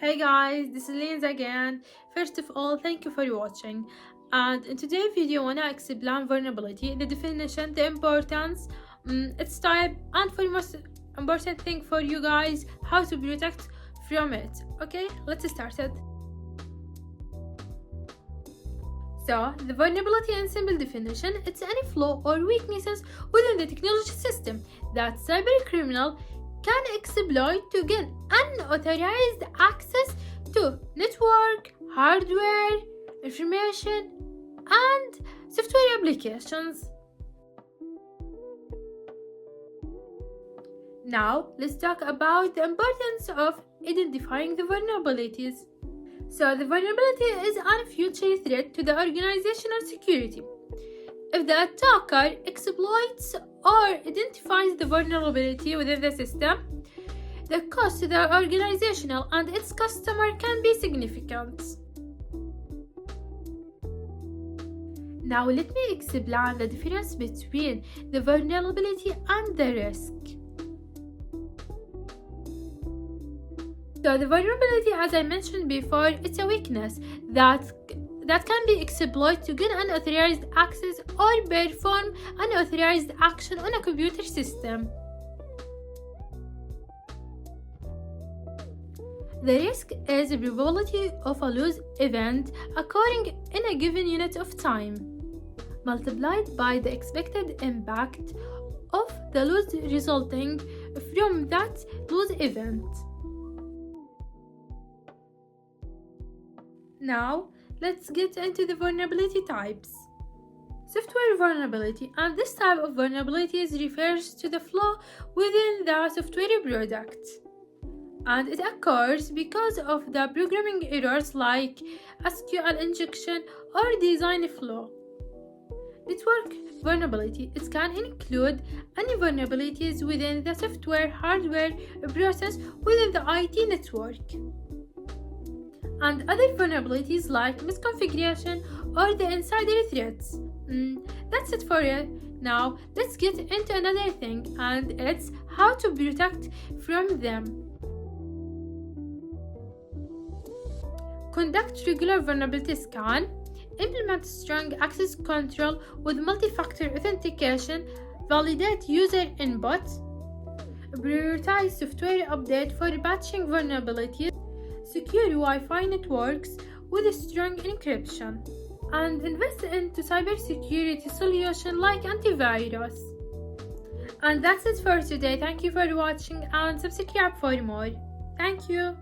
Hey guys, this is Linz again. First of all, thank you for watching. And in today's video, I wanna explain vulnerability, the definition, the importance, its type, and for most important thing for you guys, how to protect from it. Okay, let's start it. So, the vulnerability in simple definition, it's any flaw or weaknesses within the technology system that cybercriminal can exploit to gain unauthorized access to network, hardware, information, and software applications. Now, let's talk about the importance of identifying the vulnerabilities. So, the vulnerability is a future threat to the organizational security. If the attacker exploits or identifies the vulnerability within the system, the cost to the organizational and its customer can be significant. Now let me explain the difference between the vulnerability and the risk. So the vulnerability, as I mentioned before, it's a weakness that can be exploited to gain unauthorized access or perform unauthorized action on a computer system. The risk is the probability of a loss event occurring in a given unit of time, multiplied by the expected impact of the loss resulting from that loss event. Now, let's get into the vulnerability types. Software vulnerability, and this type of vulnerabilities refers to the flaw within the software product. And it occurs because of the programming errors like SQL injection or design flaw. Network vulnerability, it can include any vulnerabilities within the software hardware process within the IT network. And other vulnerabilities like misconfiguration or the insider threats. That's it for it. Now let's get into another thing, and it's how to protect from them. Conduct regular vulnerability scan. Implement strong access control with multi-factor authentication. Validate user input. Prioritize software update for patching vulnerabilities. Secure Wi-Fi networks with a strong encryption, and invest into cybersecurity solutions like antivirus. And that's it for today. Thank you for watching and subscribe for more. Thank you.